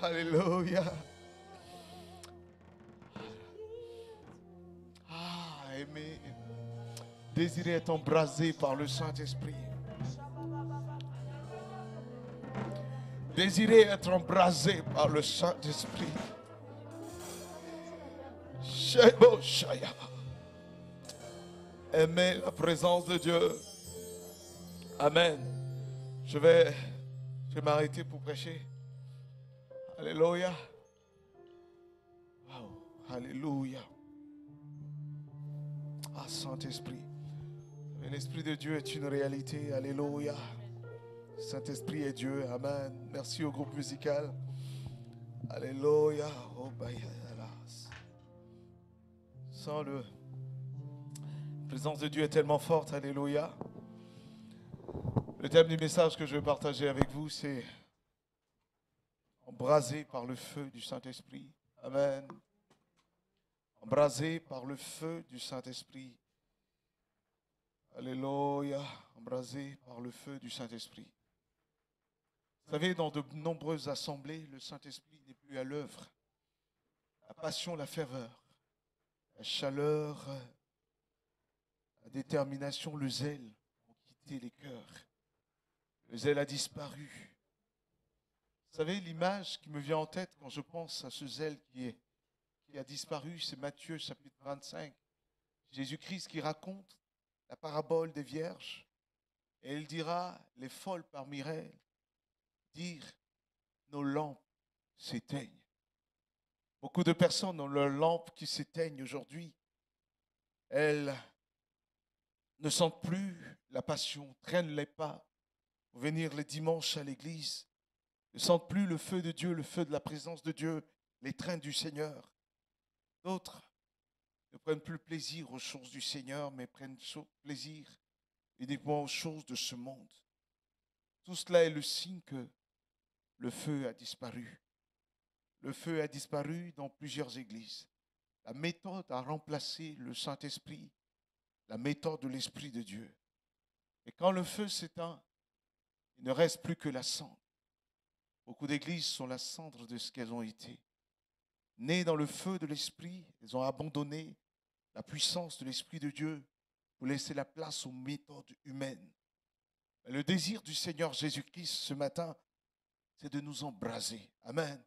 Alléluia. Ah, aimer. Désirer être embrasé par le Saint-Esprit. Désirer être embrasé par le Saint-Esprit. Aimer la présence de Dieu. Amen. Je vais m'arrêter pour prêcher. Alléluia. Wow. Alléluia. Ah, Saint-Esprit. L'Esprit de Dieu est une réalité. Alléluia. Saint-Esprit est Dieu. Amen. Merci au groupe musical. Alléluia. Oh, sans la présence de Dieu est tellement forte. Alléluia. Le thème du message que je vais partager avec vous, c'est embrasé par le feu du Saint-Esprit. Amen. Embrasé par le feu du Saint-Esprit. Alléluia. Embrasé par le feu du Saint-Esprit. Vous savez, dans de nombreuses assemblées, le Saint-Esprit n'est plus à l'œuvre. La passion, la ferveur, la chaleur, la détermination, le zèle ont quitté les cœurs. Le zèle a disparu. Vous savez, l'image qui me vient en tête quand je pense à ce zèle qui a disparu, c'est Matthieu chapitre 25. Jésus-Christ qui raconte la parabole des vierges. Et il dira, les folles parmi elles, dire, nos lampes s'éteignent. Beaucoup de personnes ont leurs lampes qui s'éteignent aujourd'hui. Elles ne sentent plus la passion, traînent les pas pour venir les dimanches à l'église. Ne sentent plus le feu de Dieu, le feu de la présence de Dieu, les trains du Seigneur. D'autres ne prennent plus plaisir aux choses du Seigneur, mais prennent plaisir uniquement aux choses de ce monde. Tout cela est le signe que le feu a disparu. Le feu a disparu dans plusieurs églises. La méthode a remplacé le Saint-Esprit, la méthode de l'Esprit de Dieu. Et quand le feu s'éteint, il ne reste plus que la cendre. Beaucoup d'églises sont la cendre de ce qu'elles ont été. Nées dans le feu de l'Esprit, elles ont abandonné la puissance de l'Esprit de Dieu pour laisser la place aux méthodes humaines. Le désir du Seigneur Jésus-Christ ce matin, c'est de nous embraser. Amen.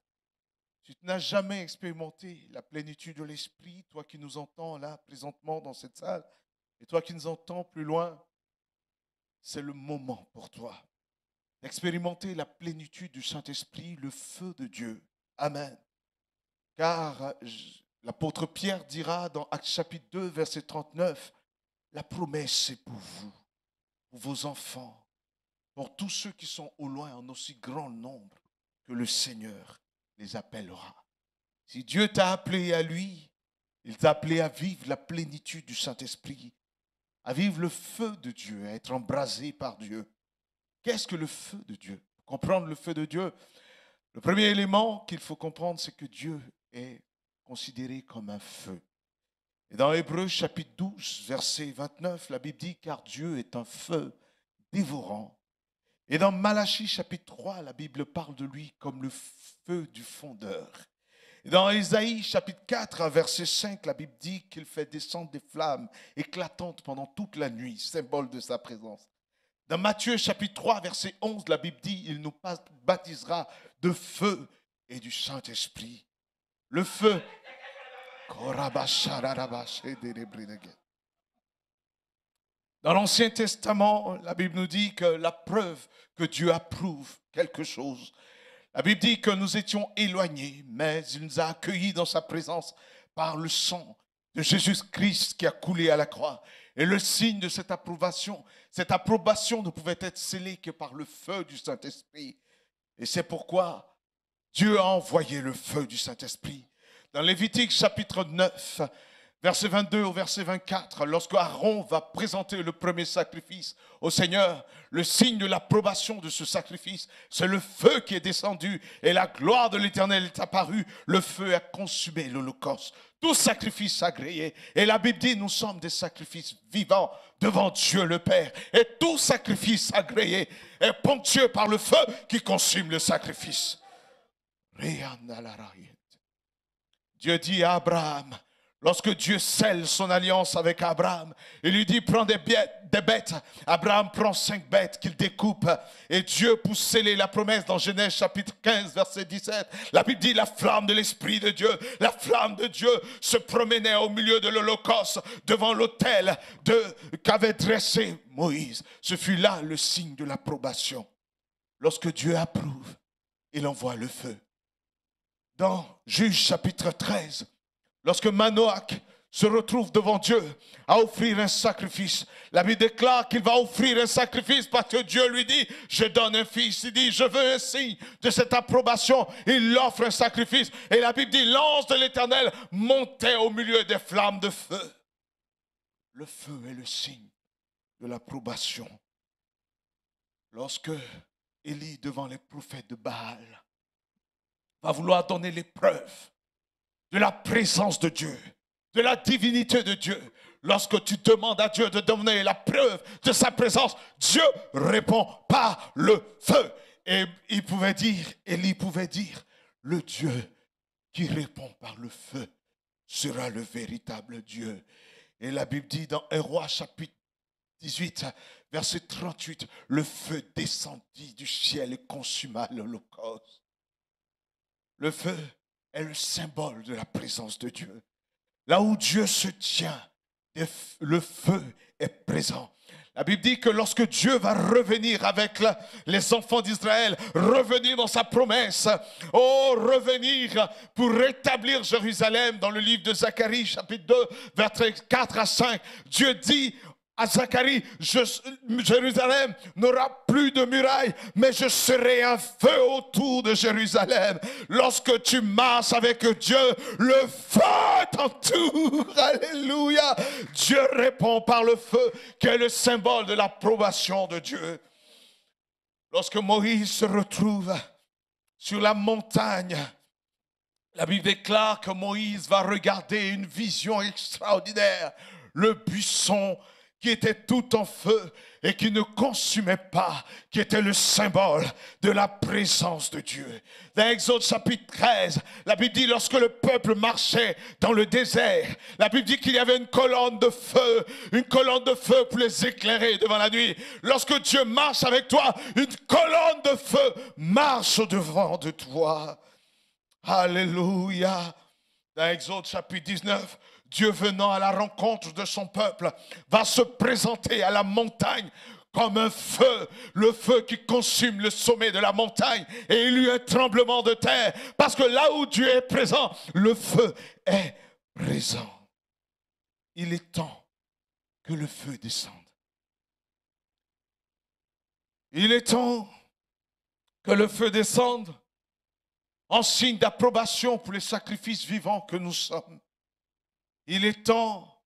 Si tu n'as jamais expérimenté la plénitude de l'Esprit, toi qui nous entends là présentement dans cette salle, et toi qui nous entends plus loin, c'est le moment pour toi d'expérimenter la plénitude du Saint-Esprit, le feu de Dieu. Amen. Car l'apôtre Pierre dira dans Actes chapitre 2, verset 39, la promesse est pour vous, pour vos enfants, pour tous ceux qui sont au loin en aussi grand nombre que le Seigneur les appellera. Si Dieu t'a appelé à lui, il t'a appelé à vivre la plénitude du Saint-Esprit, à vivre le feu de Dieu, à être embrasé par Dieu. Qu'est-ce que le feu de Dieu? Pour comprendre le feu de Dieu, le premier élément qu'il faut comprendre, c'est que Dieu est considéré comme un feu. Et dans Hébreux chapitre 12, verset 29, la Bible dit « Car Dieu est un feu dévorant ». Et dans Malachie chapitre 3, la Bible parle de lui comme le feu du fondeur. Et dans Ésaïe chapitre 4, verset 5, la Bible dit qu'il fait descendre des flammes éclatantes pendant toute la nuit, symbole de sa présence. Dans Matthieu chapitre 3, verset 11, la Bible dit « Il nous baptisera de feu et du Saint-Esprit ». Le feu. Dans l'Ancien Testament, la Bible nous dit que la preuve que Dieu approuve quelque chose. La Bible dit que nous étions éloignés, mais il nous a accueillis dans sa présence par le sang de Jésus-Christ qui a coulé à la croix. Et le signe de cette approbation ne pouvait être scellée que par le feu du Saint-Esprit. Et c'est pourquoi Dieu a envoyé le feu du Saint-Esprit. Dans Lévitique chapitre 9, verset 22 au verset 24, lorsque Aaron va présenter le premier sacrifice au Seigneur, le signe de l'approbation de ce sacrifice, c'est le feu qui est descendu et la gloire de l'Éternel est apparue. Le feu a consumé l'holocauste. Tout sacrifice agréé. Et la Bible dit, nous sommes des sacrifices vivants devant Dieu le Père. Et tout sacrifice agréé est ponctué par le feu qui consume le sacrifice. Dieu dit à Abraham, lorsque Dieu scelle son alliance avec Abraham, il lui dit, prends des bêtes. Abraham prend 5 bêtes qu'il découpe. Et Dieu, pour sceller la promesse dans Genèse chapitre 15, verset 17, la Bible dit, la flamme de l'Esprit de Dieu, la flamme de Dieu se promenait au milieu de l'Holocauste, devant l'autel qu'avait dressé Moïse. Ce fut là le signe de l'approbation. Lorsque Dieu approuve, il envoie le feu. Dans Juge chapitre 13, lorsque Manoach se retrouve devant Dieu à offrir un sacrifice, la Bible déclare qu'il va offrir un sacrifice parce que Dieu lui dit, je donne un fils. Il dit, je veux un signe de cette approbation. Il offre un sacrifice. Et la Bible dit, l'ange de l'Éternel montait au milieu des flammes de feu. Le feu est le signe de l'approbation. Lorsque Élie, devant les prophètes de Baal, va vouloir donner les preuves de la présence de Dieu, de la divinité de Dieu. Lorsque tu demandes à Dieu de donner la preuve de sa présence, Dieu répond par le feu. Et Élie pouvait dire, le Dieu qui répond par le feu sera le véritable Dieu. Et la Bible dit dans 1 Roi chapitre 18, verset 38, le feu descendit du ciel et consuma l'Holocauste. Le feu est le symbole de la présence de Dieu. Là où Dieu se tient, le feu est présent. La Bible dit que lorsque Dieu va revenir avec les enfants d'Israël, revenir dans sa promesse, revenir pour rétablir Jérusalem, dans le livre de Zacharie, chapitre 2, versets 4 à 5, Dieu dit à Zacharie, Jérusalem n'aura plus de murailles, mais je serai un feu autour de Jérusalem. Lorsque tu marches avec Dieu, le feu t'entoure. Alléluia. Dieu répond par le feu, qui est le symbole de l'approbation de Dieu. Lorsque Moïse se retrouve sur la montagne, la Bible déclare que Moïse va regarder une vision extraordinaire. Le buisson qui était tout en feu et qui ne consumait pas, qui était le symbole de la présence de Dieu. Dans Exode chapitre 13, la Bible dit, lorsque le peuple marchait dans le désert, la Bible dit qu'il y avait une colonne de feu pour les éclairer devant la nuit. Lorsque Dieu marche avec toi, une colonne de feu marche au-devant de toi. Alléluia. Dans Exode chapitre 19, Dieu venant à la rencontre de son peuple va se présenter à la montagne comme un feu, le feu qui consume le sommet de la montagne, et il y a un tremblement de terre, parce que là où Dieu est présent, le feu est présent. Il est temps que le feu descende. Il est temps que le feu descende en signe d'approbation pour les sacrifices vivants que nous sommes. Il est temps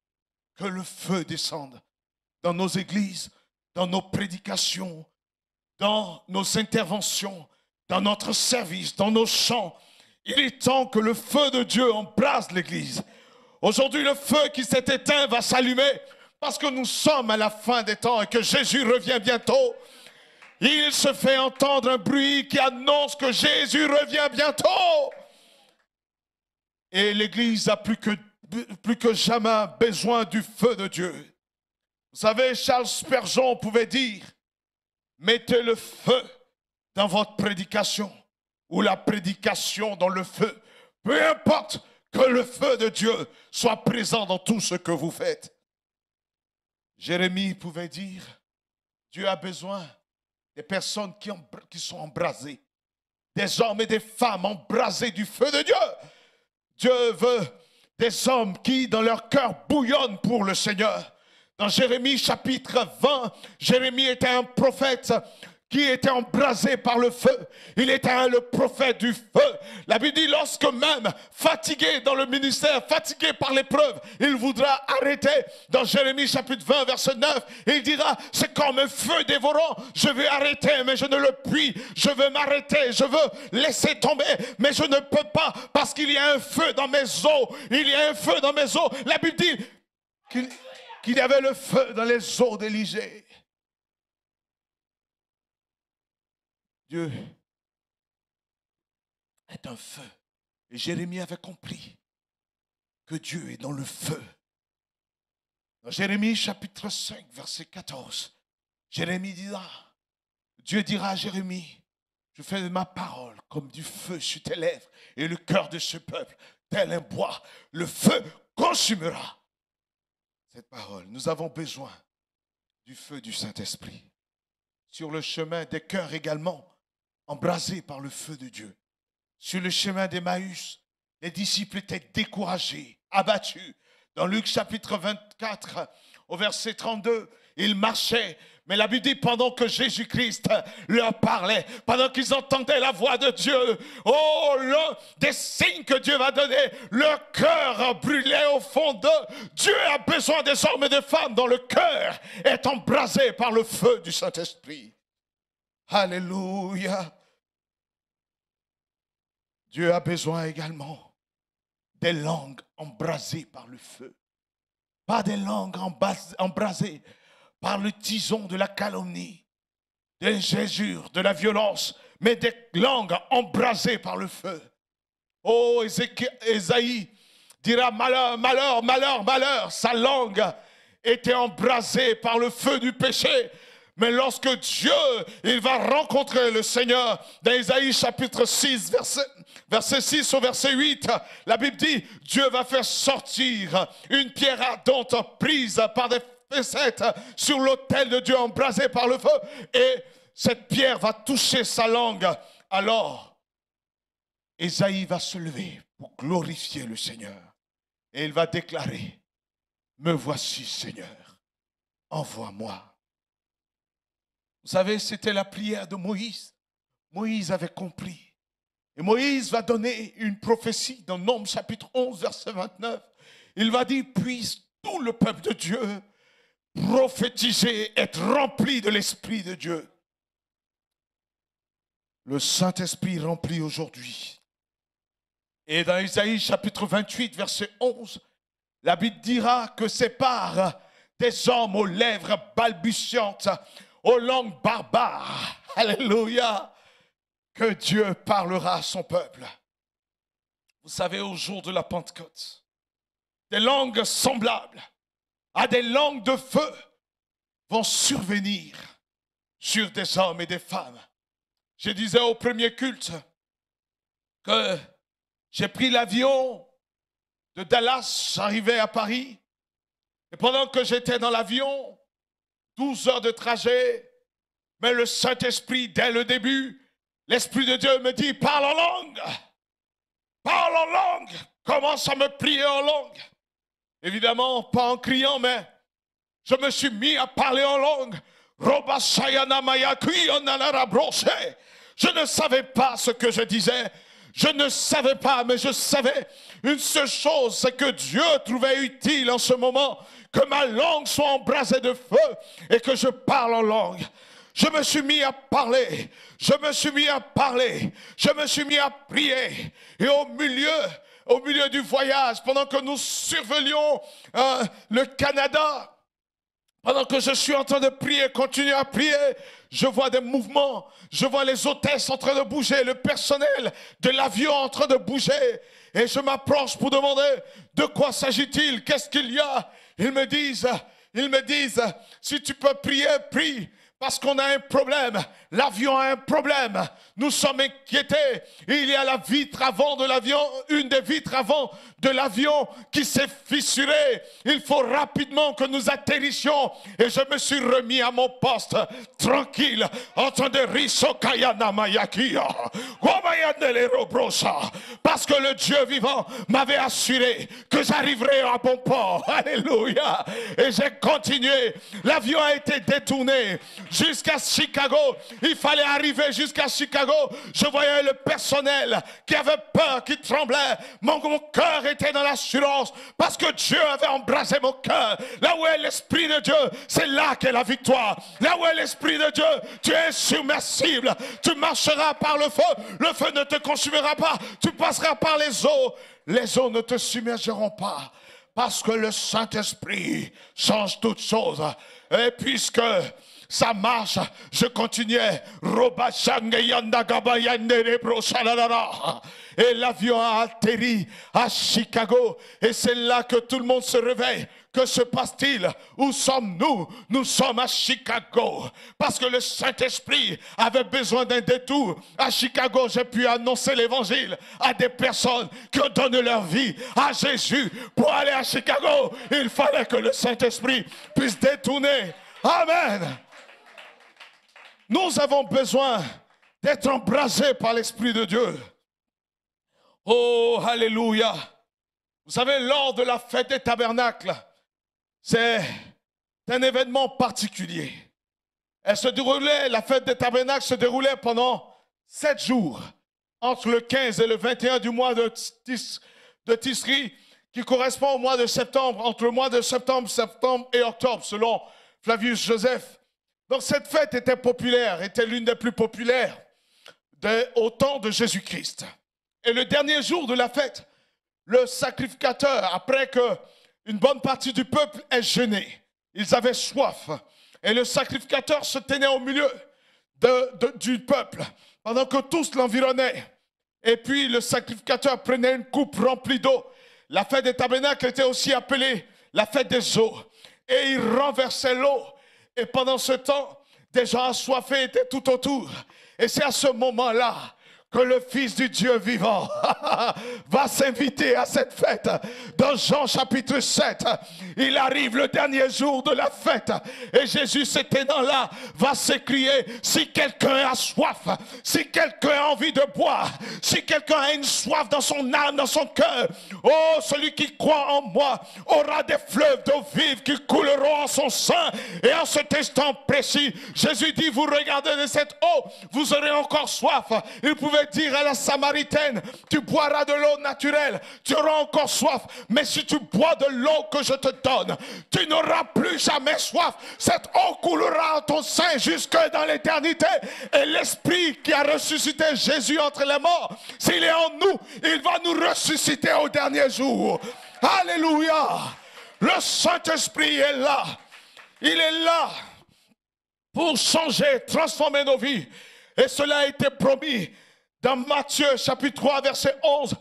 que le feu descende dans nos églises, dans nos prédications, dans nos interventions, dans notre service, dans nos chants. Il est temps que le feu de Dieu embrase l'église. Aujourd'hui, le feu qui s'est éteint va s'allumer parce que nous sommes à la fin des temps et que Jésus revient bientôt. Il se fait entendre un bruit qui annonce que Jésus revient bientôt. Et l'église a plus que jamais besoin du feu de Dieu. Vous savez, Charles Spurgeon pouvait dire, mettez le feu dans votre prédication ou la prédication dans le feu. Peu importe, que le feu de Dieu soit présent dans tout ce que vous faites. Jérémie pouvait dire, Dieu a besoin des personnes qui sont embrasées, des hommes et des femmes embrasés du feu de Dieu. Dieu veut des hommes qui, dans leur cœur, bouillonnent pour le Seigneur. Dans Jérémie chapitre 20, Jérémie était un prophète qui était embrasé par le feu. Il était le prophète du feu. La Bible dit, lorsque même fatigué dans le ministère, fatigué par l'épreuve, il voudra arrêter. Dans Jérémie chapitre 20, verset 9, il dira, c'est comme un feu dévorant. Je vais arrêter, mais je ne le puis. Je veux m'arrêter, je veux laisser tomber, mais je ne peux pas parce qu'il y a un feu dans mes os. Il y a un feu dans mes os. La Bible dit qu'il y avait le feu dans les os d'Élisée. Dieu est un feu. Et Jérémie avait compris que Dieu est dans le feu. Dans Jérémie chapitre 5, verset 14, Jérémie dira, Dieu dira à Jérémie, je fais de ma parole comme du feu sur tes lèvres et le cœur de ce peuple, tel un bois, le feu consumera cette parole. Nous avons besoin du feu du Saint-Esprit. Sur le chemin des cœurs également, embrasés par le feu de Dieu. Sur le chemin d'Emmaüs, les disciples étaient découragés, abattus. Dans Luc chapitre 24, au verset 32, ils marchaient. Mais la Bible dit, pendant que Jésus-Christ leur parlait, pendant qu'ils entendaient la voix de Dieu, oh, des signes que Dieu va donner, leur cœur brûlait au fond d'eux. Dieu a besoin des hommes et des femmes dont le cœur est embrasé par le feu du Saint-Esprit. Alléluia. Dieu a besoin également des langues embrasées par le feu. Pas des langues embrasées par le tison de la calomnie, de l'injure, de la violence, mais des langues embrasées par le feu. Oh, Ésaïe dira malheur, malheur, malheur, malheur. Sa langue était embrasée par le feu du péché. Mais lorsque Dieu, il va rencontrer le Seigneur, dans Ésaïe chapitre 6, verset 6 au verset 8, la Bible dit, Dieu va faire sortir une pierre ardente prise par des faiscettes sur l'autel de Dieu embrasé par le feu. Et cette pierre va toucher sa langue. Alors, Ésaïe va se lever pour glorifier le Seigneur. Et il va déclarer, me voici Seigneur, envoie-moi. Vous savez, c'était la prière de Moïse. Moïse avait compris. Et Moïse va donner une prophétie dans Nombres chapitre 11, verset 29. Il va dire, puisse tout le peuple de Dieu prophétiser, être rempli de l'Esprit de Dieu. Le Saint-Esprit rempli aujourd'hui. Et dans Isaïe chapitre 28, verset 11, la Bible dira que c'est par des hommes aux lèvres balbutiantes, aux langues barbares, alléluia, que Dieu parlera à son peuple. Vous savez, au jour de la Pentecôte, des langues semblables à des langues de feu vont survenir sur des hommes et des femmes. Je disais au premier culte que j'ai pris l'avion de Dallas, j'arrivais à Paris, et pendant que j'étais dans l'avion, 12 heures de trajet, mais le Saint-Esprit, dès le début, l'Esprit de Dieu me dit, parle en langue, commence à me prier en langue. Évidemment, pas en criant, mais je me suis mis à parler en langue. Je ne savais pas ce que je disais. Je ne savais pas, mais je savais une seule chose, c'est que Dieu trouvait utile en ce moment que ma langue soit embrasée de feu et que je parle en langue. Je me suis mis à parler, je me suis mis à prier. Et au milieu du voyage, pendant que nous survolions le Canada, pendant que je suis en train de prier, continuer à prier, je vois des mouvements, je vois les hôtesses en train de bouger, le personnel de l'avion en train de bouger. Et je m'approche pour demander de quoi s'agit-il, qu'est-ce qu'il y a. Ils me disent, si tu peux prier, prie. Parce qu'on a un problème, l'avion a un problème, nous sommes inquiétés. Il y a la vitre avant de l'avion, une des vitres avant de l'avion qui s'est fissurée. Il faut rapidement que nous atterrissions. Et je me suis remis à mon poste, tranquille, en train de risokayana mayakia, parce que le Dieu vivant m'avait assuré que j'arriverais à bon port. Alléluia. Et j'ai continué. L'avion a été détourné jusqu'à Chicago. Il fallait arriver jusqu'à Chicago. Je voyais le personnel qui avait peur, qui tremblait. Mon cœur était dans l'assurance parce que Dieu avait embrasé mon cœur. Là où est l'Esprit de Dieu, c'est là qu'est la victoire. Là où est l'Esprit de Dieu, tu es insubmersible. Tu marcheras par le feu. Le feu ne te consumera pas. Tu passeras par les eaux. Les eaux ne te submergeront pas. Parce que le Saint-Esprit change toutes choses. Et puisque ça marche. Je continuais. Et l'avion a atterri à Chicago. Et c'est là que tout le monde se réveille. Que se passe-t-il? Où sommes-nous? Nous sommes à Chicago. Parce que le Saint-Esprit avait besoin d'un détour. À Chicago, j'ai pu annoncer l'évangile à des personnes qui ont donné leur vie à Jésus. Pour aller à Chicago, il fallait que le Saint-Esprit puisse détourner. Amen. Nous avons besoin d'être embrasés par l'Esprit de Dieu. Oh, alléluia. Vous savez, lors de la fête des tabernacles, c'est un événement particulier. La fête des tabernacles se déroulait pendant 7 jours, entre le 15 et le 21 du mois de Tisri, qui correspond au mois de septembre, entre le mois de septembre et octobre, selon Flavius Joseph. Donc cette fête était populaire, était l'une des plus populaires au temps de Jésus-Christ. Et le dernier jour de la fête, le sacrificateur, après qu'une bonne partie du peuple ait jeûné, ils avaient soif. Et le sacrificateur se tenait au milieu du peuple, pendant que tous l'environnaient. Et puis le sacrificateur prenait une coupe remplie d'eau. La fête des tabernacles était aussi appelée la fête des eaux. Et il renversait l'eau. Et pendant ce temps, des gens assoiffés étaient tout autour. Et c'est à ce moment-là que le Fils du Dieu vivant va s'inviter à cette fête. Dans Jean chapitre 7, il arrive le dernier jour de la fête et Jésus s'étendant là va s'écrier: si quelqu'un a soif, si quelqu'un a envie de boire, si quelqu'un a une soif dans son âme, dans son cœur, oh, celui qui croit en moi aura des fleuves d'eau vive qui couleront en son sein. Et en cet instant précis, Jésus dit: vous regardez de cette eau, vous aurez encore soif. Il pouvait dire à la Samaritaine: tu boiras de l'eau naturelle, tu auras encore soif, mais si tu bois de l'eau que je te donne, tu n'auras plus jamais soif. Cette eau coulera en ton sein jusque dans l'éternité. Et l'Esprit qui a ressuscité Jésus entre les morts, s'il est en nous, il va nous ressusciter au dernier jour. Alléluia. Le Saint-Esprit est là. Il est là pour changer, transformer nos vies. Et cela a été promis dans Matthieu chapitre 3 verset 11.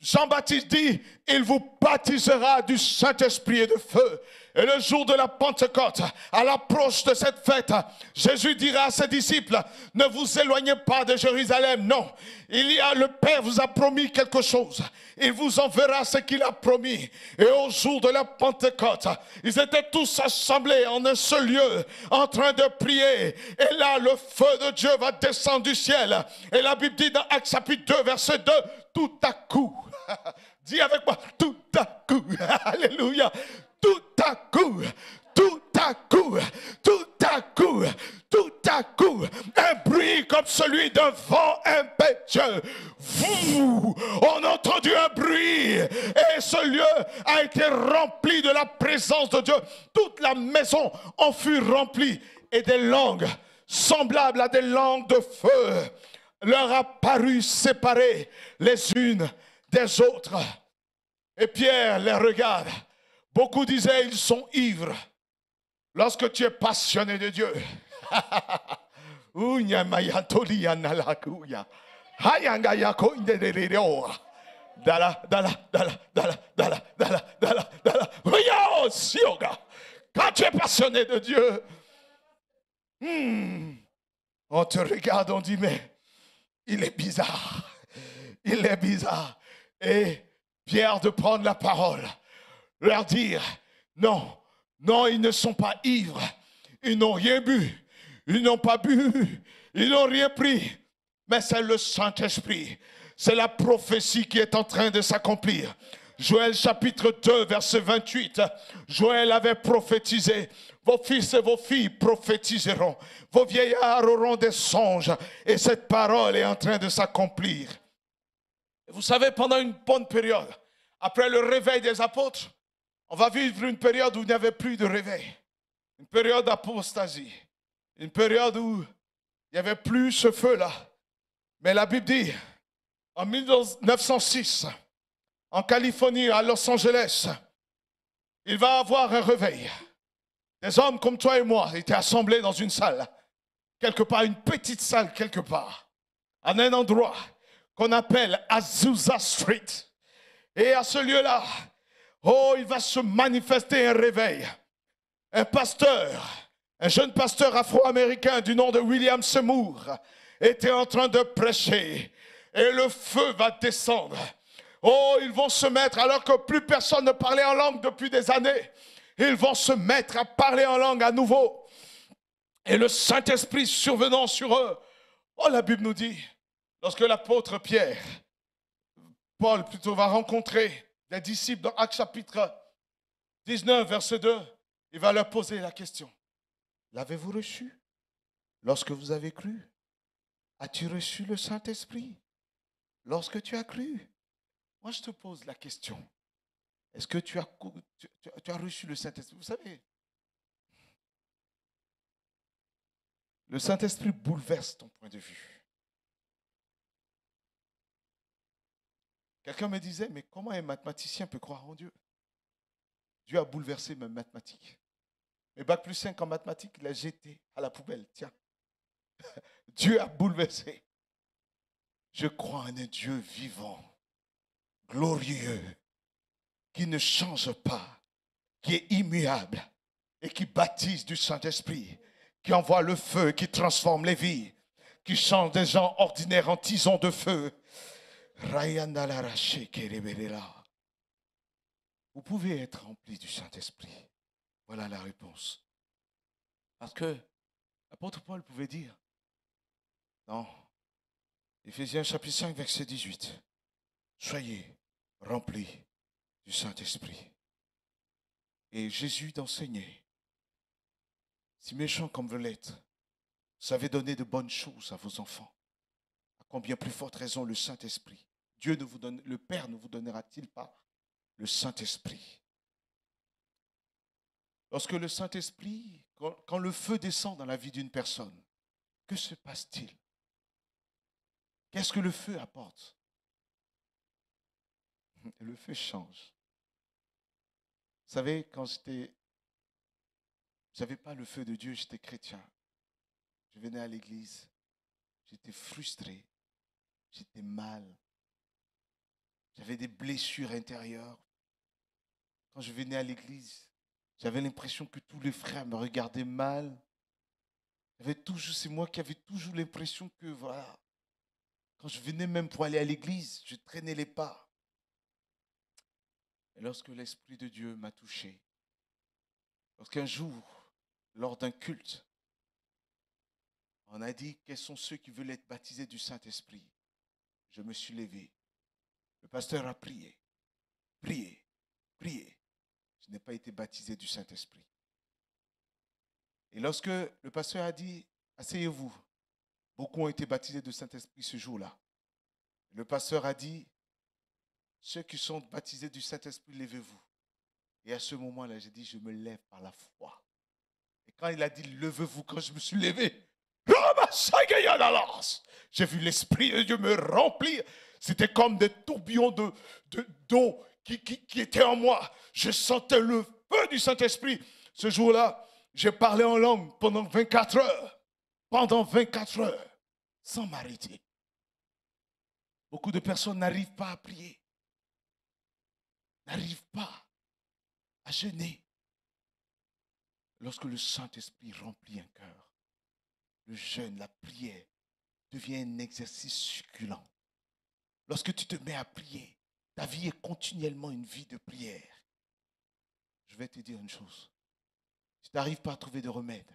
Jean-Baptiste dit: il vous baptisera du Saint-Esprit et de feu. Et le jour de la Pentecôte, à l'approche de cette fête, Jésus dira à ses disciples: ne vous éloignez pas de Jérusalem. Non, le Père vous a promis quelque chose. Il vous enverra ce qu'il a promis. Et au jour de la Pentecôte, ils étaient tous assemblés en un seul lieu, en train de prier. Et là, le feu de Dieu va descendre du ciel. Et la Bible dit dans Actes chapitre 2, verset 2, tout à coup, dis avec moi, tout à coup, alléluia, tout à coup, tout à coup, tout à coup, tout à coup, un bruit comme celui d'un vent impétueux. On a entendu un bruit et ce lieu a été rempli de la présence de Dieu. Toute la maison en fut remplie et des langues semblables à des langues de feu leur apparut séparées les unes des autres. Et Pierre les regarde. Beaucoup disaient: ils sont ivres. Lorsque tu es passionné de Dieu, quand tu es passionné de Dieu, on te regarde, on dit: mais il est bizarre, il est bizarre. Et Pierre de prendre la parole, leur dire: non, non, ils ne sont pas ivres, ils n'ont rien bu, ils n'ont pas bu, ils n'ont rien pris, mais c'est le Saint-Esprit, c'est la prophétie qui est en train de s'accomplir. Joël chapitre 2 verset 28, Joël avait prophétisé: vos fils et vos filles prophétiseront, vos vieillards auront des songes. Et cette parole est en train de s'accomplir. Vous savez, pendant une bonne période, après le réveil des apôtres, on va vivre une période où il n'y avait plus de réveil. Une période d'apostasie. Une période où il n'y avait plus ce feu-là. Mais la Bible dit, en 1906, en Californie, à Los Angeles, il va avoir un réveil. des hommes comme toi et moi étaient assemblés dans une salle, quelque part, une petite salle quelque part, en un endroit qu'on appelle Azusa Street. Et à ce lieu-là, oh, il va se manifester un réveil. Un pasteur, un jeune pasteur afro-américain du nom de William Seymour était en train de prêcher et le feu va descendre. Oh, ils vont se mettre, alors que plus personne ne parlait en langue depuis des années, ils vont se mettre à parler en langue à nouveau. Et le Saint-Esprit survenant sur eux. Oh, la Bible nous dit, lorsque l'apôtre Pierre, Paul plutôt, va rencontrer les disciples dans Actes chapitre 19, verset 2, il va leur poser la question. L'avez-vous reçu lorsque vous avez cru? As-tu reçu le Saint-Esprit lorsque tu as cru? Moi, je te pose la question. Est-ce que tu as reçu le Saint-Esprit? Vous savez, le Saint-Esprit bouleverse ton point de vue. Quelqu'un me disait, mais comment un mathématicien peut croire en Dieu? Dieu a bouleversé mes mathématiques. Mes bac plus 5 en mathématiques, il a jeté à la poubelle. Tiens, Dieu a bouleversé. Je crois en un Dieu vivant, glorieux, qui ne change pas, qui est immuable et qui baptise du Saint-Esprit, qui envoie le feu, qui transforme les vies, qui change des gens ordinaires en tisons de feu. Vous pouvez être rempli du Saint-Esprit. Voilà la réponse. Parce que l'apôtre Paul pouvait dire, dans Éphésiens chapitre 5, verset 18, soyez remplis du Saint-Esprit. Et Jésus d'enseigner, si méchant comme vous l'êtes, vous savez donner de bonnes choses à vos enfants. À combien plus forte raison le Saint-Esprit. Le Père ne vous donnera-t-il pas le Saint-Esprit? Lorsque le Saint-Esprit, quand le feu descend dans la vie d'une personne, que se passe-t-il? Qu'est-ce que le feu apporte? Le feu change. Vous savez, quand je n'avais pas le feu de Dieu, j'étais chrétien. Je venais à l'église, j'étais frustré, j'étais mal. J'avais des blessures intérieures. Quand je venais à l'église, j'avais l'impression que tous les frères me regardaient mal. C'est moi qui avais toujours l'impression que, voilà, quand je venais même pour aller à l'église, je traînais les pas. Et lorsque l'Esprit de Dieu m'a touché, lorsqu'un jour, lors d'un culte, on a dit quels sont ceux qui veulent être baptisés du Saint-Esprit, je me suis levé. Le pasteur a prié, prié, prié. Je n'ai pas été baptisé du Saint-Esprit. Et lorsque le pasteur a dit, asseyez-vous, beaucoup ont été baptisés du Saint-Esprit ce jour-là. Le pasteur a dit, ceux qui sont baptisés du Saint-Esprit, levez-vous. Et à ce moment-là, j'ai dit, je me lève par la foi. Et quand il a dit, levez-vous, quand je me suis levé, j'ai vu l'Esprit de Dieu me remplir. C'était comme des tourbillons d'eau qui étaient en moi. Je sentais le feu du Saint-Esprit. Ce jour-là, j'ai parlé en langue pendant 24 heures. Pendant 24 heures, sans m'arrêter. Beaucoup de personnes n'arrivent pas à prier. N'arrivent pas à jeûner. Lorsque le Saint-Esprit remplit un cœur, le jeûne, la prière devient un exercice succulent. Lorsque tu te mets à prier, ta vie est continuellement une vie de prière. Je vais te dire une chose. Si tu n'arrives pas à trouver de remède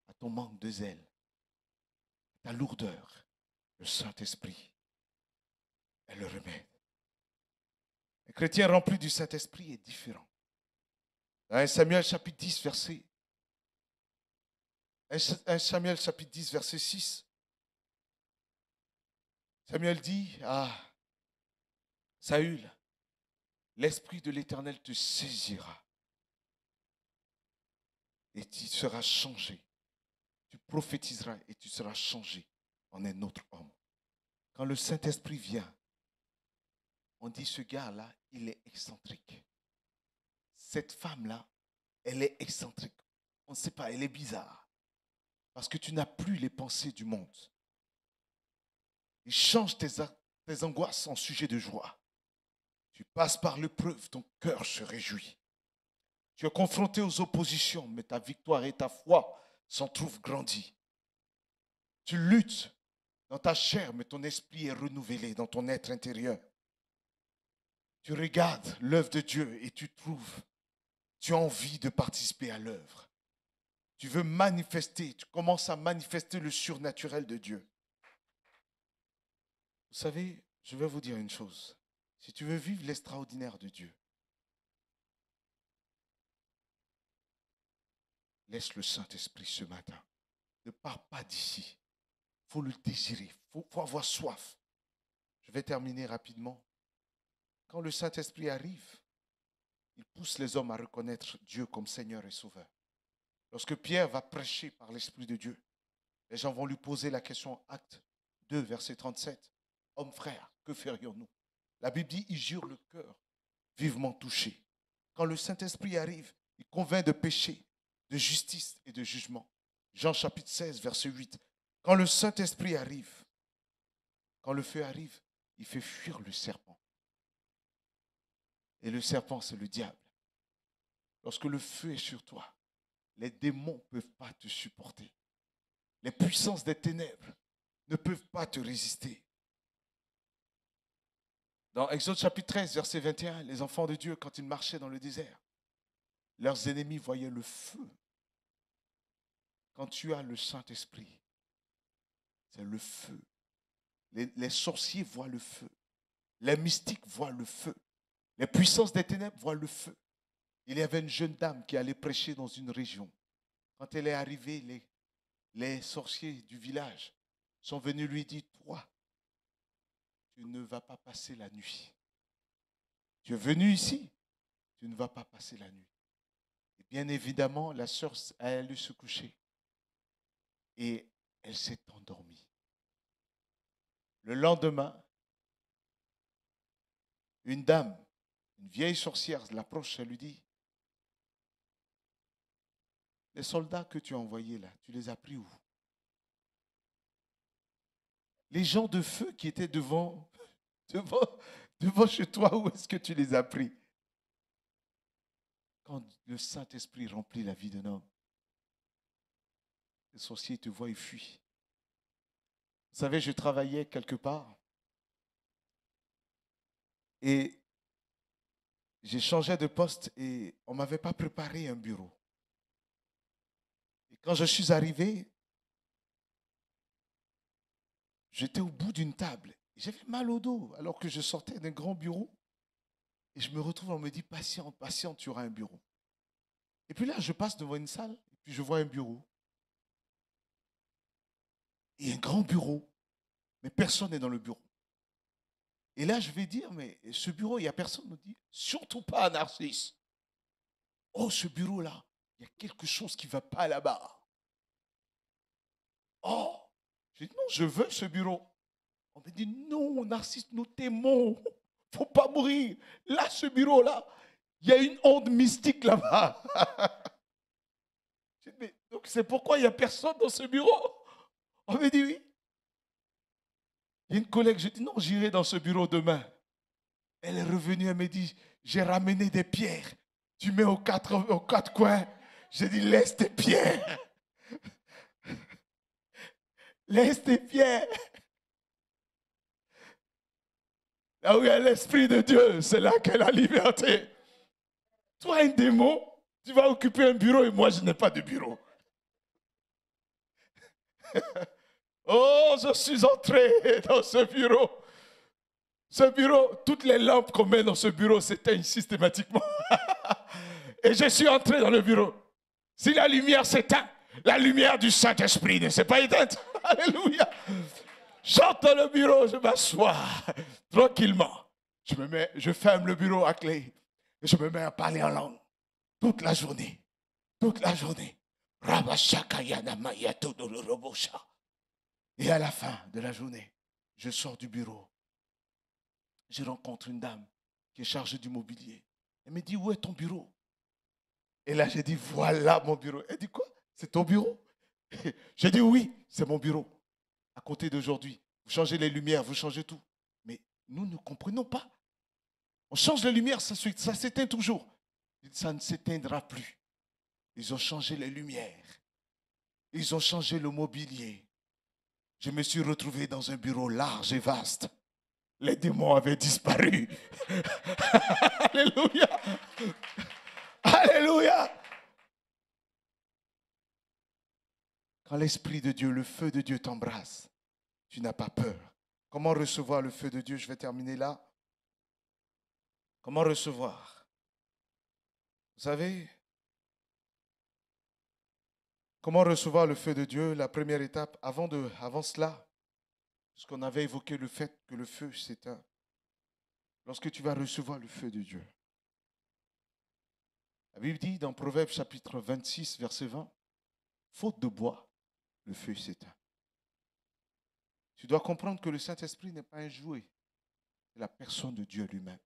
à ton manque de zèle, à ta lourdeur, le Saint-Esprit est le remède. Un chrétien rempli du Saint-Esprit est différent. Dans 1 Samuel chapitre 10, verset 1 Samuel chapitre 10, verset 6, Samuel dit à Saül, l'Esprit de l'Éternel te saisira et tu seras changé. Tu prophétiseras et tu seras changé en un autre homme. Quand le Saint-Esprit vient, on dit ce gars-là, il est excentrique. Cette femme-là, elle est excentrique. On ne sait pas, elle est bizarre. Parce que tu n'as plus les pensées du monde. Il change tes angoisses en sujet de joie. Tu passes par l'épreuve, ton cœur se réjouit. Tu es confronté aux oppositions, mais ta victoire et ta foi s'en trouvent grandies. Tu luttes dans ta chair, mais ton esprit est renouvelé dans ton être intérieur. Tu regardes l'œuvre de Dieu et tu as envie de participer à l'œuvre. Tu veux manifester, tu commences à manifester le surnaturel de Dieu. Vous savez, je vais vous dire une chose. Si tu veux vivre l'extraordinaire de Dieu, laisse le Saint-Esprit ce matin. Ne pars pas d'ici. Il faut le désirer, il faut avoir soif. Je vais terminer rapidement. Quand le Saint-Esprit arrive, il pousse les hommes à reconnaître Dieu comme Seigneur et Sauveur. Lorsque Pierre va prêcher par l'Esprit de Dieu, les gens vont lui poser la question, Acte 2, verset 37. Hommes frères, que ferions-nous? La Bible dit, il jure le cœur vivement touché. Quand le Saint-Esprit arrive, il convainc de péché, de justice et de jugement. Jean chapitre 16, verset 8. Quand le Saint-Esprit arrive, quand le feu arrive, il fait fuir le serpent. Et le serpent, c'est le diable. Lorsque le feu est sur toi, les démons ne peuvent pas te supporter. Les puissances des ténèbres ne peuvent pas te résister. Dans Exode chapitre 13, verset 21, les enfants de Dieu, quand ils marchaient dans le désert, leurs ennemis voyaient le feu. Quand tu as le Saint-Esprit, c'est le feu. Les sorciers voient le feu. Les mystiques voient le feu. Les puissances des ténèbres voient le feu. Il y avait une jeune dame qui allait prêcher dans une région. Quand elle est arrivée, les sorciers du village sont venus lui dire, toi, tu ne vas pas passer la nuit. Tu es venu ici, tu ne vas pas passer la nuit. Et bien évidemment, la sœur a allé se coucher. Et elle s'est endormie. Le lendemain, une dame, une vieille sorcière, l'approche, elle lui dit, les soldats que tu as envoyés là, tu les as pris où? Les gens de feu qui étaient devant chez toi, où est-ce que tu les as pris? Quand le Saint-Esprit remplit la vie d'un homme, les sorciers te voient et fuient. Vous savez, je travaillais quelque part et j'ai changé de poste et on ne m'avait pas préparé un bureau. Et quand je suis arrivé, j'étais au bout d'une table. J'avais mal au dos alors que je sortais d'un grand bureau. Et je me retrouve, on me dit, patiente, patiente, tu auras un bureau. Et puis là, je passe devant une salle et puis je vois un bureau. Et un grand bureau. Mais personne n'est dans le bureau. Et là, je vais dire, mais ce bureau, il n'y a personne. On me dit, surtout pas à Narcisse. Oh, ce bureau-là, il y a quelque chose qui ne va pas là-bas. Oh, j'ai dit, non, je veux ce bureau. On me dit, non, Narcisse, nous t'aimons. Il ne faut pas mourir. Là, ce bureau-là, il y a une onde mystique là-bas. J'ai dit, mais donc c'est pourquoi il n'y a personne dans ce bureau? On me dit, oui. Il y a une collègue, je dis, non, j'irai dans ce bureau demain. Elle est revenue, elle me dit, j'ai ramené des pierres. Tu mets aux quatre coins. J'ai dit, laisse tes pierres. Laisse tes pierres. Là où il y a l'Esprit de Dieu, c'est là qu'est la liberté. Toi, un démon, tu vas occuper un bureau et moi, je n'ai pas de bureau. Oh, je suis entré dans ce bureau. Ce bureau, toutes les lampes qu'on met dans ce bureau s'éteignent systématiquement. Et je suis entré dans le bureau. Si la lumière s'éteint, la lumière du Saint-Esprit ne s'est pas éteinte. Alléluia. J'entre dans le bureau, je m'assois tranquillement. Je ferme le bureau à clé et je me mets à parler en langue toute la journée. Toute la journée. Et à la fin de la journée, je sors du bureau. Je rencontre une dame qui est chargée du mobilier. Elle me dit, où est ton bureau? Et là, j'ai dit, voilà mon bureau. Elle dit, quoi? C'est ton bureau? J'ai dit, oui, c'est mon bureau. À compter d'aujourd'hui, vous changez les lumières, vous changez tout. Mais nous ne comprenons pas. On change les lumières, ça s'éteint toujours. Ça ne s'éteindra plus. Ils ont changé les lumières. Ils ont changé le mobilier. Je me suis retrouvé dans un bureau large et vaste. Les démons avaient disparu. Alléluia. Alléluia. Quand l'Esprit de Dieu, le feu de Dieu t'embrasse, tu n'as pas peur. Comment recevoir le feu de Dieu? Je vais terminer là. Comment recevoir? Vous savez, comment recevoir le feu de Dieu? La première étape, avant cela, parce qu'on avait évoqué le fait que le feu s'éteint. Lorsque tu vas recevoir le feu de Dieu, la Bible dit dans Proverbes chapitre 26, verset 20, faute de bois, le feu s'éteint. Tu dois comprendre que le Saint-Esprit n'est pas un jouet, c'est la personne de Dieu lui-même.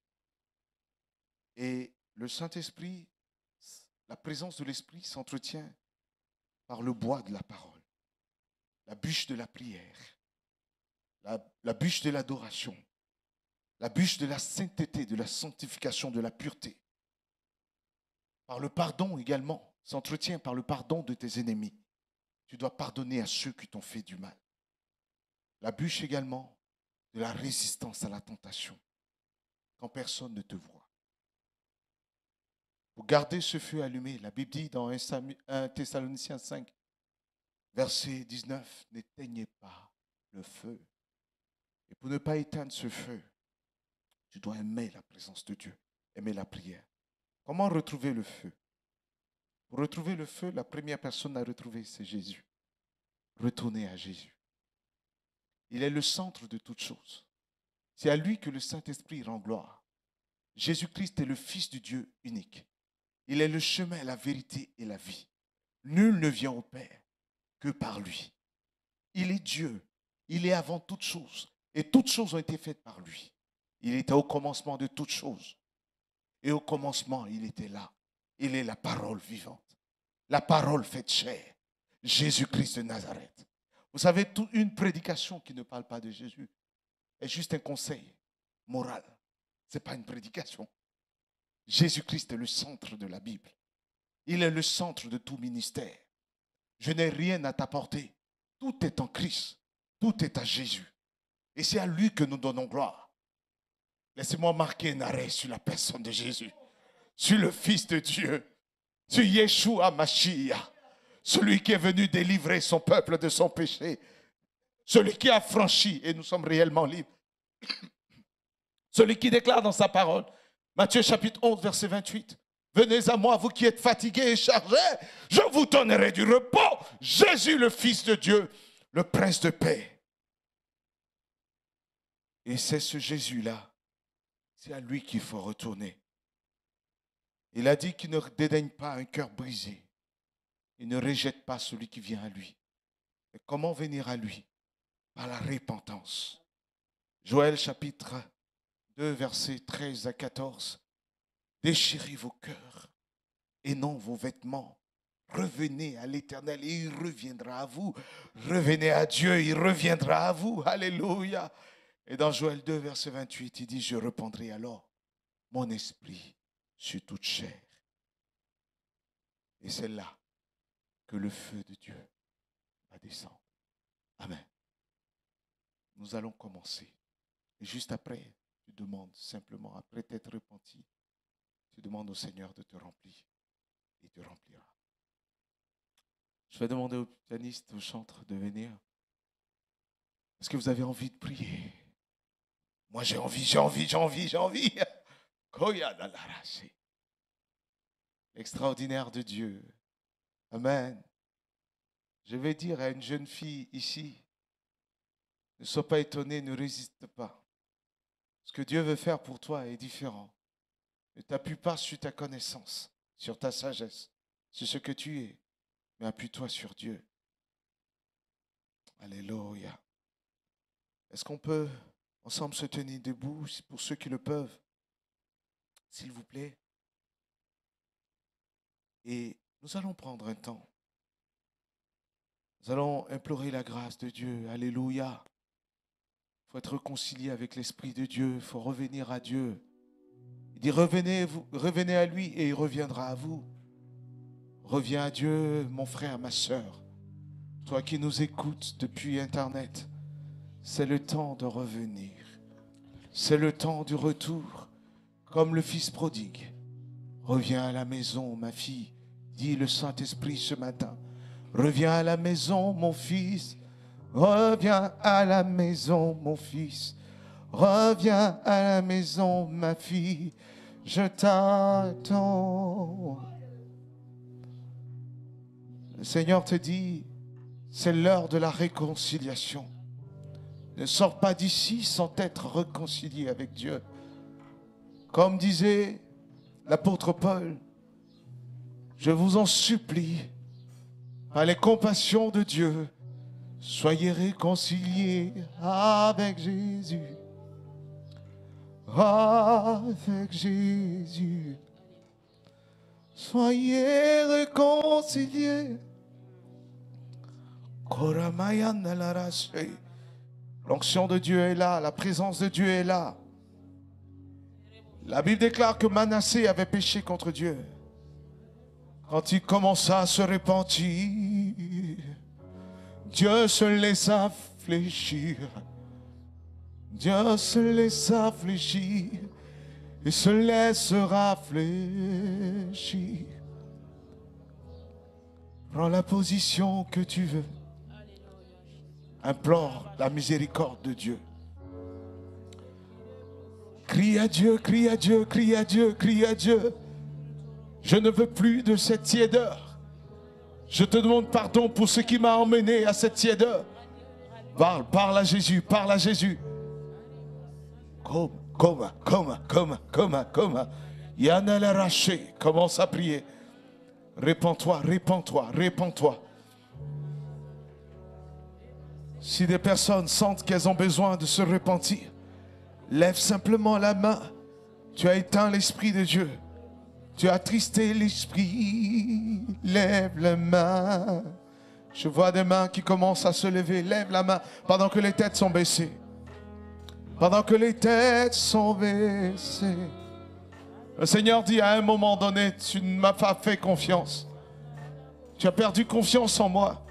Et le Saint-Esprit, la présence de l'Esprit s'entretient par le bois de la parole, la bûche de la prière, la bûche de l'adoration, la bûche de la sainteté, de la sanctification, de la pureté. Par le pardon également, s'entretient par le pardon de tes ennemis. Tu dois pardonner à ceux qui t'ont fait du mal. La bûche également de la résistance à la tentation, quand personne ne te voit. Pour garder ce feu allumé, la Bible dit dans 1 Thessaloniciens 5, verset 19, n'éteignez pas le feu. Et pour ne pas éteindre ce feu, tu dois aimer la présence de Dieu, aimer la prière. Comment retrouver le feu? Pour retrouver le feu, la première personne à retrouver, c'est Jésus. Retournez à Jésus. Il est le centre de toutes choses. C'est à lui que le Saint-Esprit rend gloire. Jésus-Christ est le Fils du Dieu unique. Il est le chemin, la vérité et la vie. Nul ne vient au Père que par lui. Il est Dieu. Il est avant toutes choses. Et toutes choses ont été faites par lui. Il était au commencement de toutes choses. Et au commencement, il était là. Il est la parole vivante. La parole faite chair. Jésus-Christ de Nazareth. Vous savez, toute une prédication qui ne parle pas de Jésus est juste un conseil moral. Ce n'est pas une prédication. Jésus-Christ est le centre de la Bible. Il est le centre de tout ministère. Je n'ai rien à t'apporter. Tout est en Christ. Tout est à Jésus. Et c'est à lui que nous donnons gloire. Laissez-moi marquer un arrêt sur la personne de Jésus. Sur le Fils de Dieu. Sur Yeshua Mashiach. Celui qui est venu délivrer son peuple de son péché. Celui qui a franchi et nous sommes réellement libres. Celui qui déclare dans sa parole, Matthieu chapitre 11, verset 28, venez à moi, vous qui êtes fatigués et chargés, je vous donnerai du repos. Jésus, le Fils de Dieu, le Prince de paix. Et c'est ce Jésus-là, c'est à lui qu'il faut retourner. Il a dit qu'il ne dédaigne pas un cœur brisé. Il ne rejette pas celui qui vient à lui. Et comment venir à lui? Par la repentance. Joël chapitre 2, versets 13 à 14. Déchirez vos cœurs et non vos vêtements. Revenez à l'Éternel et il reviendra à vous. Revenez à Dieu, il reviendra à vous. Alléluia. Et dans Joël 2, verset 28, il dit, je répandrai alors mon esprit sur toute chair. Et c'est là que le feu de Dieu va descendre. Amen. Nous allons commencer. Et juste après, tu demandes simplement, après t'être repenti, tu demandes au Seigneur de te remplir. Il te remplira. Je vais demander aux pianistes, aux chantres de venir. Est-ce que vous avez envie de prier? Moi, j'ai envie. L'extraordinaire de Dieu. Amen. Je vais dire à une jeune fille ici, ne sois pas étonné, ne résiste pas. Ce que Dieu veut faire pour toi est différent. Ne t'appuie pas sur ta connaissance, sur ta sagesse, sur ce que tu es, mais appuie-toi sur Dieu. Alléluia. Est-ce qu'on peut ensemble se tenir debout pour ceux qui le peuvent? S'il vous plaît. Et nous allons prendre un temps. Nous allons implorer la grâce de Dieu. Alléluia. Il faut être réconcilié avec l'Esprit de Dieu. Il faut revenir à Dieu. Il dit, revenez à lui et il reviendra à vous. Reviens à Dieu, mon frère, ma soeur. Toi qui nous écoutes depuis Internet, c'est le temps de revenir. C'est le temps du retour. Comme le fils prodigue. Reviens à la maison, ma fille, dit le Saint-Esprit ce matin. Reviens à la maison, mon fils. Reviens à la maison, mon fils. Reviens à la maison, ma fille. Je t'attends. Le Seigneur te dit, c'est l'heure de la réconciliation. Ne sors pas d'ici sans être réconcilié avec Dieu. Comme disait l'apôtre Paul, je vous en supplie, par les compassions de Dieu, soyez réconciliés avec Jésus. Avec Jésus. Soyez réconciliés. L'onction de Dieu est là, la présence de Dieu est là. La Bible déclare que Manassé avait péché contre Dieu. Quand il commença à se repentir, Dieu se laissa fléchir. Dieu se laissa fléchir et se laissera fléchir. Prends la position que tu veux. Implore la miséricorde de Dieu. Crie à Dieu, crie à Dieu, crie à Dieu, crie à Dieu. Je ne veux plus de cette tiédeur. Je te demande pardon pour ce qui m'a emmené à cette tiédeur. Parle à Jésus, parle à Jésus. Yana la raché, commence à prier. Répands-toi, répands-toi, répands-toi. Si des personnes sentent qu'elles ont besoin de se repentir, lève simplement la main. Tu as éteint l'Esprit de Dieu. Tu as attristé l'Esprit. Lève la main. Je vois des mains qui commencent à se lever. Lève la main pendant que les têtes sont baissées. Pendant que les têtes sont baissées. Le Seigneur dit à un moment donné, tu ne m'as pas fait confiance. Tu as perdu confiance en moi.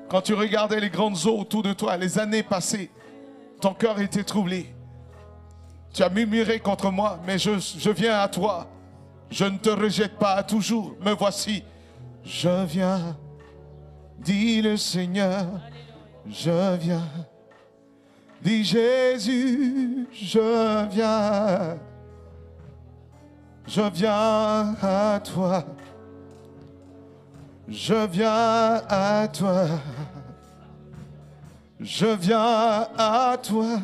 Quand tu regardais les grandes eaux autour de toi, les années passées, ton cœur était troublé. Tu as murmuré contre moi, mais je viens à toi. Je ne te rejette pas toujours. Me voici. Je viens, dit le Seigneur. Je viens, dit Jésus. Je viens. Je viens à toi. Je viens à toi. Je viens à toi.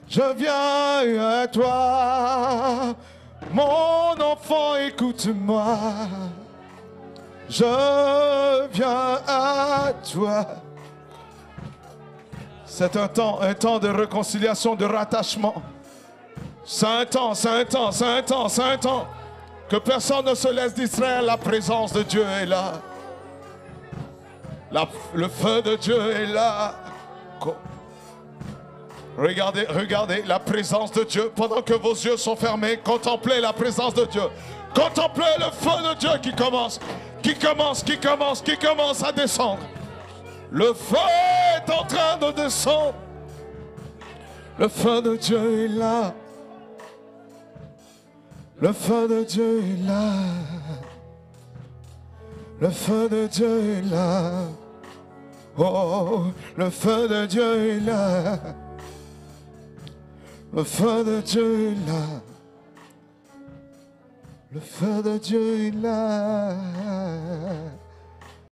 Je viens à toi. Mon enfant, écoute-moi. Je viens à toi. C'est un temps de réconciliation, de rattachement. C'est un temps, c'est un temps, c'est un temps, c'est un temps. Que personne ne se laisse distraire, la présence de Dieu est là. Le feu de Dieu est là. Regardez, regardez la présence de Dieu. Pendant que vos yeux sont fermés, contemplez la présence de Dieu. Contemplez le feu de Dieu qui commence à descendre. Le feu est en train de descendre. Le feu de Dieu est là. Le feu de Dieu est là. Le feu de Dieu est là. Oh, le feu de Dieu est là. Le feu de Dieu est là. Le feu de Dieu est là.